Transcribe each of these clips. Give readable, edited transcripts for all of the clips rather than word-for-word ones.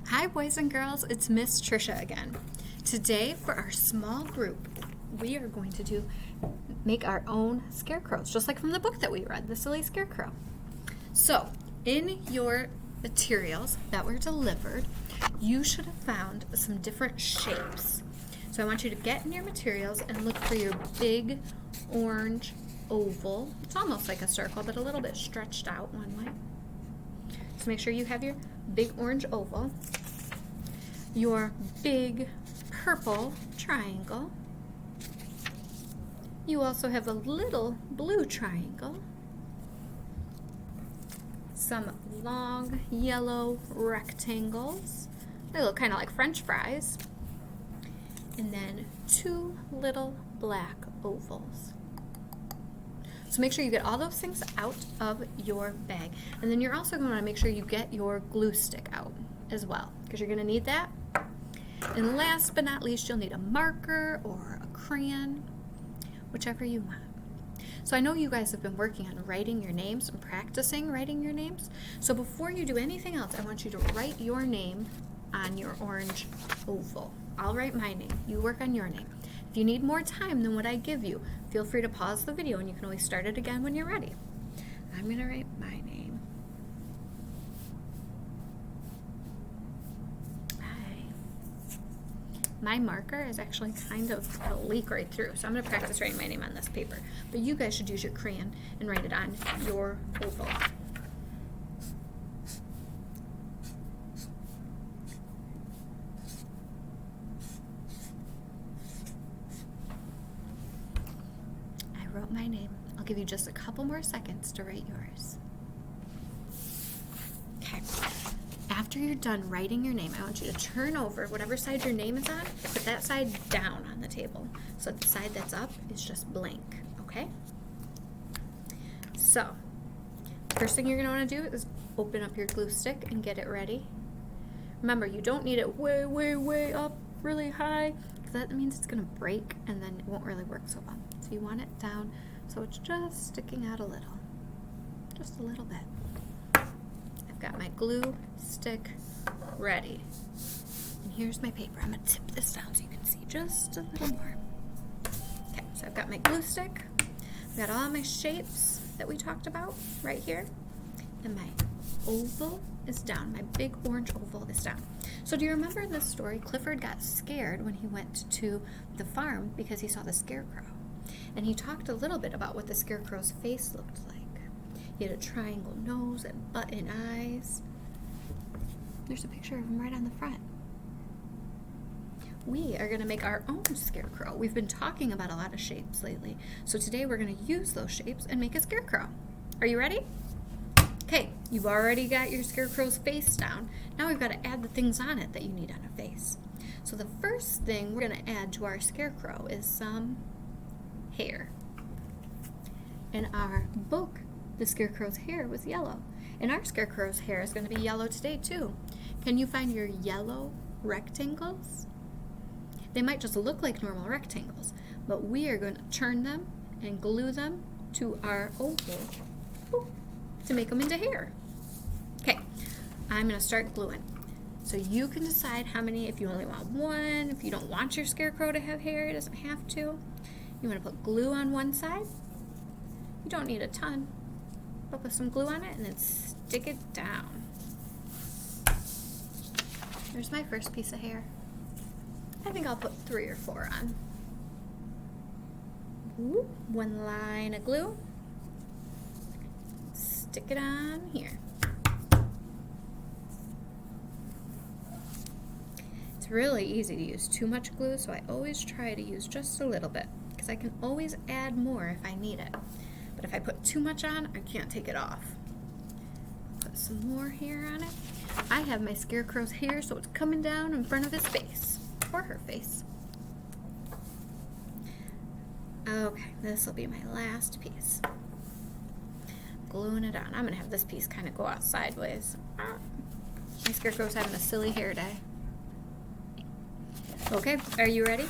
Hi boys and girls, it's Miss Trisha again. Today for our small group, we are going to make our own scarecrows, just like from the book that we read, The Silly Scarecrow. So, in your materials that were delivered, you should have found some different shapes. So I want you to get in your materials and look for your big orange oval. It's almost like a circle, but a little bit stretched out one way. So make sure you have your big orange oval, your big purple triangle. You also have a little blue triangle, some long yellow rectangles. They look kind of like French fries. And then two little black ovals. So make sure you get all those things out of your bag. And then you're also going to make sure you get your glue stick out as well, because you're going to need that. And last but not least, you'll need a marker or a crayon, whichever you want. So I know you guys have been working on writing your names and practicing writing your names. So before you do anything else, I want you to write your name on your orange oval. I'll write my name. You work on your name. If you need more time than what I give you, feel free to pause the video and you can always start it again when you're ready. I'm going to write my name. My marker is actually kind of a leak right through, so I'm going to practice writing my name on this paper. But you guys should use your crayon and write it on your oval. I wrote my name. I'll give you just a couple more seconds to write yours. Okay. After you're done writing your name, I want you to turn over whatever side your name is on, put that side down on the table. So the side that's up is just blank, okay? So, first thing you're going to want to do is open up your glue stick and get it ready. Remember, you don't need it way, way, way up really high, because that means it's going to break and then it won't really work so well. So you want it down so it's just sticking out a little, just a little bit. I've got my glue stick ready. And here's my paper. I'm going to tip this down so you can see just a little more. Okay, so I've got my glue stick. I've got all my shapes that we talked about right here. And my oval is down. My big orange oval is down. So do you remember in this story, Clifford got scared when he went to the farm because he saw the scarecrow. And he talked a little bit about what the scarecrow's face looked like. He had a triangle nose and button eyes. There's a picture of him right on the front. We are going to make our own scarecrow. We've been talking about a lot of shapes lately. So today we're going to use those shapes and make a scarecrow. Are you ready? Okay, you've already got your scarecrow's face down. Now we've got to add the things on it that you need on a face. So the first thing we're going to add to our scarecrow is some hair. In our book, the scarecrow's hair was yellow. And our scarecrow's hair is going to be yellow today too. Can you find your yellow rectangles? They might just look like normal rectangles, but we are going to turn them and glue them to our oval to make them into hair. Okay, I'm going to start gluing. So you can decide how many, if you only want one, if you don't want your scarecrow to have hair, it doesn't have to. You want to put glue on one side. You don't need a ton. But put some glue on it and then stick it down. There's my first piece of hair. I think I'll put 3 or 4 on. Ooh, one line of glue. Stick it on here. It's really easy to use too much glue, so I always try to use just a little bit, because I can always add more if I need it. But if I put too much on, I can't take it off. Put some more hair on it. I have my scarecrow's hair, so it's coming down in front of his face, or her face. Okay, this will be my last piece. Gluing it on. I'm going to have this piece kind of go out sideways. My scarecrow's having a silly hair day. Okay, are you ready?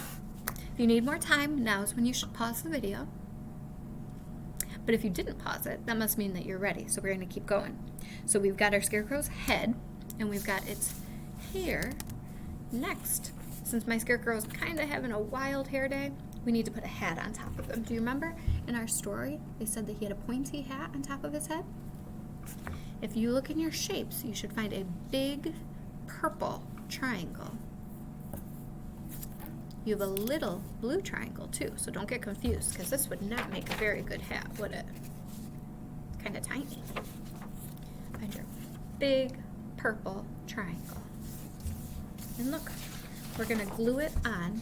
If you need more time, now is when you should pause the video. But if you didn't pause it, that must mean that you're ready. So we're going to keep going. So we've got our scarecrow's head, and we've got its hair next. Since my scarecrow is kind of having a wild hair day, we need to put a hat on top of him. Do you remember in our story, they said that he had a pointy hat on top of his head? If you look in your shapes, you should find a big purple triangle. You have a little blue triangle too, so don't get confused, because this would not make a very good hat, would it? Kind of tiny. Find your big purple triangle. And look, we're going to glue it on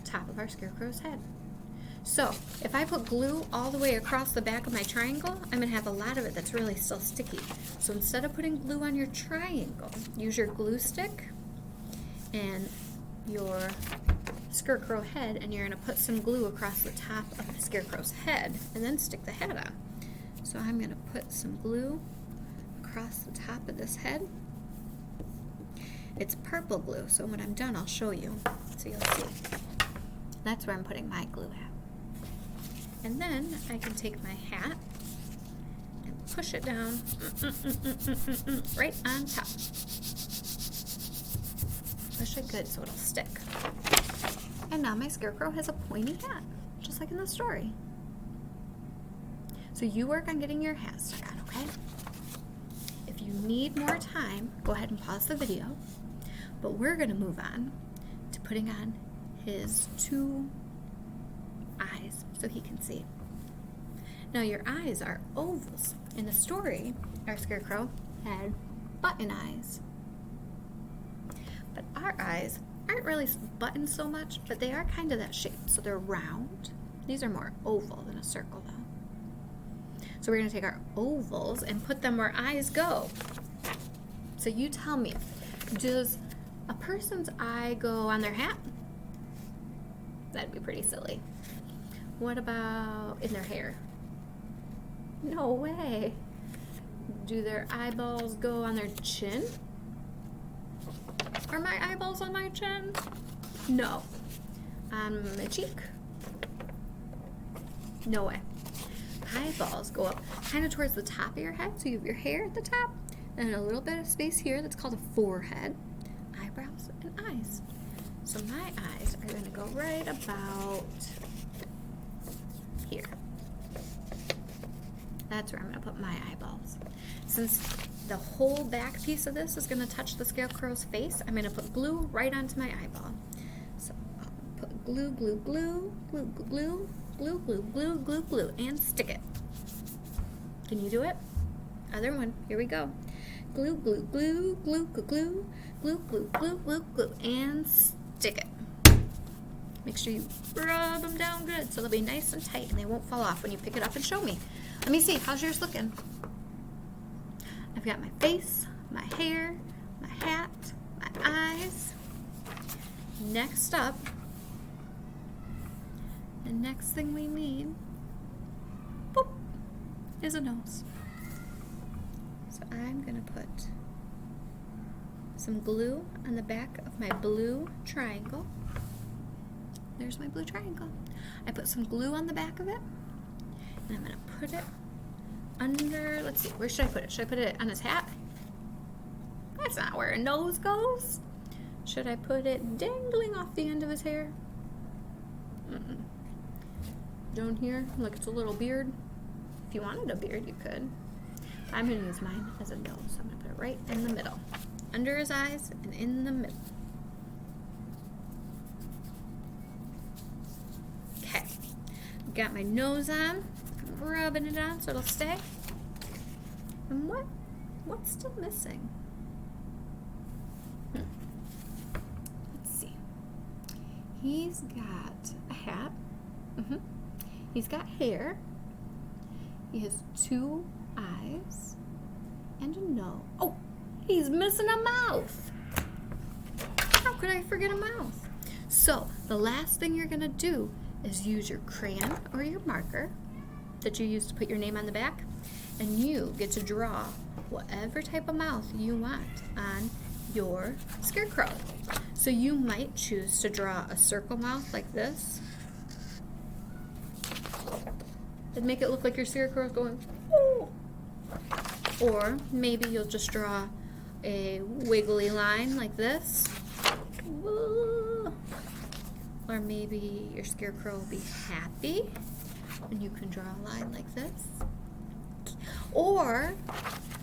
top of our scarecrow's head. So if I put glue all the way across the back of my triangle, I'm going to have a lot of it that's really still sticky. So instead of putting glue on your triangle, use your glue stick and your scarecrow head, and you're going to put some glue across the top of the scarecrow's head and then stick the head on. So I'm going to put some glue across the top of this head. It's purple glue, so when I'm done I'll show you, so you'll see. That's where I'm putting my glue at. And then I can take my hat and push it down right on top. Push it good so it'll stick. And now my scarecrow has a pointy hat, just like in the story. So you work on getting your hat stuck on, okay? If you need more time, go ahead and pause the video. But we're going to move on to putting on his 2 eyes so he can see. Now your eyes are ovals. In the story, our scarecrow had button eyes. But our eyes aren't really buttoned so much, but they are kind of that shape. So they're round. These are more oval than a circle though. So we're going to take our ovals and put them where eyes go. So you tell me, does a person's eye go on their hat? That'd be pretty silly. What about in their hair? No way. Do their eyeballs go on their chin? Are my eyeballs on my chin? No. On my cheek? No way. Eyeballs go up kind of towards the top of your head, so you have your hair at the top, and a little bit of space here that's called a forehead, eyebrows, and eyes. So my eyes are going to go right about here. That's where I'm going to put my eyeballs. Since the whole back piece of this is going to touch the scarecrow's face, I'm going to put glue right onto my eyeball. So I'll put glue, glue, glue, glue, glue, glue, glue, glue, glue, glue, and stick it. Can you do it? Other one. Here we go. Glue, glue, glue, glue, glue, glue, glue, glue, glue, glue, glue, and stick it. Make sure you rub them down good so they'll be nice and tight and they won't fall off when you pick it up and show me. Let me see. How's yours looking? I've got my face, my hair, my hat, my eyes. Next up, the next thing we need, boop, is a nose. So I'm going to put some glue on the back of my blue triangle. There's my blue triangle. I put some glue on the back of it, and I'm going to put it under, let's see, where should I put it? Should I put it on his hat? That's not where a nose goes. Should I put it dangling off the end of his hair? Down here, look, it's a little beard. If you wanted a beard, you could. I'm going to use mine as a nose, so I'm going to put it right in the middle. Under his eyes and in the middle. Okay, got my nose on. I'm rubbing it on so it'll stay. And what's still missing? Let's see. He's got a hat. He's got hair. He has 2 eyes and a nose. Oh, he's missing a mouth. How could I forget a mouth? So the last thing you're gonna do is use your crayon or your marker that you use to put your name on the back, and you get to draw whatever type of mouth you want on your scarecrow. So you might choose to draw a circle mouth like this and make it look like your scarecrow is going, ooh. Or maybe you'll just draw a wiggly line like this. Woo. Or maybe your scarecrow will be happy and you can draw a line like this. Or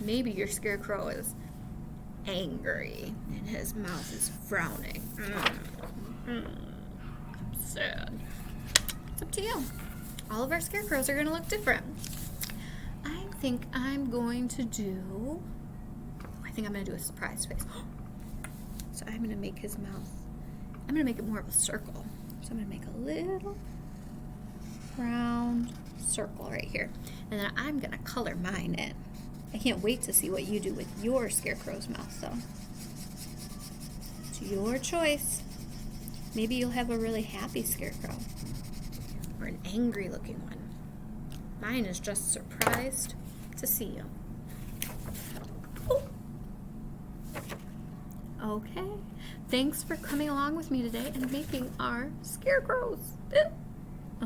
maybe your scarecrow is angry and his mouth is frowning. I'm sad. It's up to you. All of our scarecrows are going to look different. I think I'm going to do a surprise face. So I'm going to make his mouth, I'm going to make it more of a circle. So I'm going to make a little round circle right here. And then I'm going to color mine in. I can't wait to see what you do with your scarecrow's mouth though. It's your choice. Maybe you'll have a really happy scarecrow or an angry looking one. Mine is just surprised to see you. Ooh. Okay, thanks for coming along with me today and making our scarecrows.